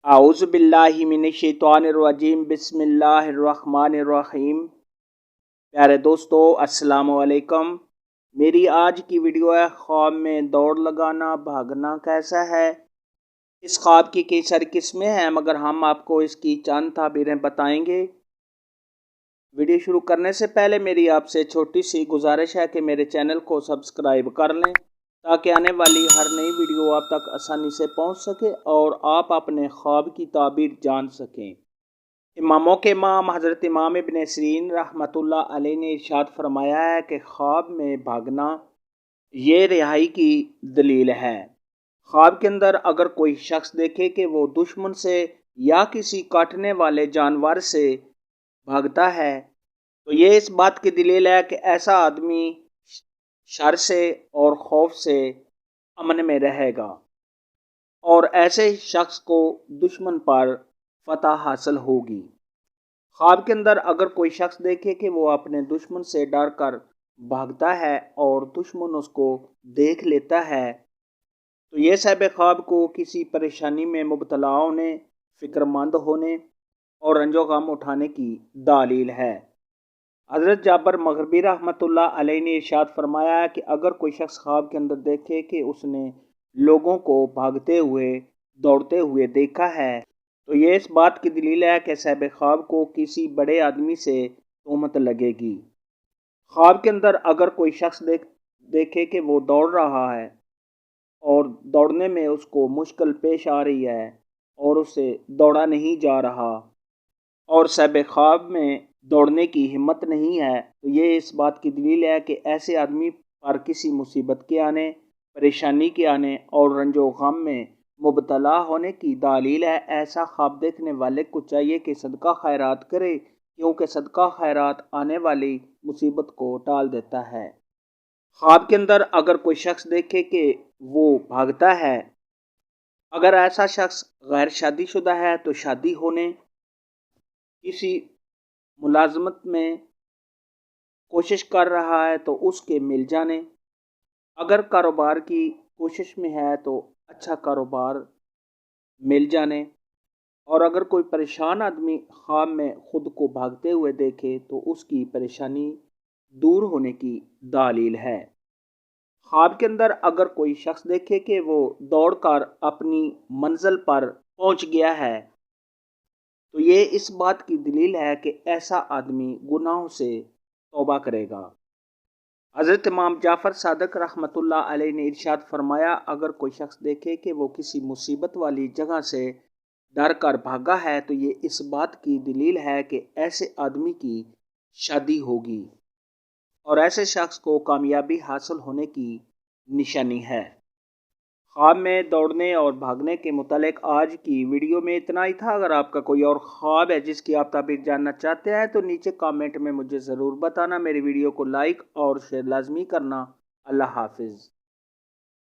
اعوذ باللہ من الشیطان الرجیم بسم اللہ الرحمن الرحیم۔ پیارے دوستو السلام علیکم۔ میری آج کی ویڈیو ہے خواب میں دوڑ لگانا بھاگنا کیسا ہے۔ اس خواب کی کئی ساری قسمیں ہیں مگر ہم آپ کو اس کی چند تعبیریں بتائیں گے۔ ویڈیو شروع کرنے سے پہلے میری آپ سے چھوٹی سی گزارش ہے کہ میرے چینل کو سبسکرائب کر لیں تاکہ آنے والی ہر نئی ویڈیو آپ تک آسانی سے پہنچ سکے اور آپ اپنے خواب کی تعبیر جان سکیں۔ اماموں کے امام حضرت امام ابن سیرین رحمۃ اللہ علیہ نے ارشاد فرمایا ہے کہ خواب میں بھاگنا یہ رہائی کی دلیل ہے۔ خواب کے اندر اگر کوئی شخص دیکھے کہ وہ دشمن سے یا کسی کاٹنے والے جانور سے بھاگتا ہے تو یہ اس بات کی دلیل ہے کہ ایسا آدمی شر سے اور خوف سے امن میں رہے گا اور ایسے شخص کو دشمن پر فتح حاصل ہوگی۔ خواب کے اندر اگر کوئی شخص دیکھے کہ وہ اپنے دشمن سے ڈر کر بھاگتا ہے اور دشمن اس کو دیکھ لیتا ہے تو یہ صاحب خواب کو کسی پریشانی میں مبتلا ہونے، فکر مند ہونے اور رنج و غم اٹھانے کی دلیل ہے۔ حضرت جابر مغربی رحمۃ اللہ علیہ نے ارشاد فرمایا ہے کہ اگر کوئی شخص خواب کے اندر دیکھے کہ اس نے لوگوں کو بھاگتے ہوئے دوڑتے ہوئے دیکھا ہے تو یہ اس بات کی دلیل ہے کہ صاحب خواب کو کسی بڑے آدمی سے تہمت لگے گی۔ خواب کے اندر اگر کوئی شخص دیکھے کہ وہ دوڑ رہا ہے اور دوڑنے میں اس کو مشکل پیش آ رہی ہے اور اس سے دوڑا نہیں جا رہا اور صاحب خواب میں دوڑنے کی ہمت نہیں ہے تو یہ اس بات کی دلیل ہے کہ ایسے آدمی پر کسی مصیبت کے آنے، پریشانی کے آنے اور رنج و غم میں مبتلا ہونے کی دلیل ہے۔ ایسا خواب دیکھنے والے کو چاہیے کہ صدقہ خیرات کرے کیونکہ صدقہ خیرات آنے والی مصیبت کو ٹال دیتا ہے۔ خواب کے اندر اگر کوئی شخص دیکھے کہ وہ بھاگتا ہے، اگر ایسا شخص غیر شادی شدہ ہے تو شادی ہونے، کسی ملازمت میں کوشش کر رہا ہے تو اس کے مل جانے، اگر کاروبار کی کوشش میں ہے تو اچھا کاروبار مل جانے، اور اگر کوئی پریشان آدمی خواب میں خود کو بھاگتے ہوئے دیکھے تو اس کی پریشانی دور ہونے کی دلیل ہے۔ خواب کے اندر اگر کوئی شخص دیکھے کہ وہ دوڑ کر اپنی منزل پر پہنچ گیا ہے تو یہ اس بات کی دلیل ہے کہ ایسا آدمی گناہوں سے توبہ کرے گا۔ حضرت امام جعفر صادق رحمۃ اللہ علیہ نے ارشاد فرمایا اگر کوئی شخص دیکھے کہ وہ کسی مصیبت والی جگہ سے ڈر کر بھاگا ہے تو یہ اس بات کی دلیل ہے کہ ایسے آدمی کی شادی ہوگی اور ایسے شخص کو کامیابی حاصل ہونے کی نشانی ہے۔ خواب میں دوڑنے اور بھاگنے کے متعلق آج کی ویڈیو میں اتنا ہی تھا۔ اگر آپ کا کوئی اور خواب ہے جس کی آپ تعبیر جاننا چاہتے ہیں تو نیچے کامنٹ میں مجھے ضرور بتانا۔ میری ویڈیو کو لائک اور شیئر لازمی کرنا۔ اللہ حافظ۔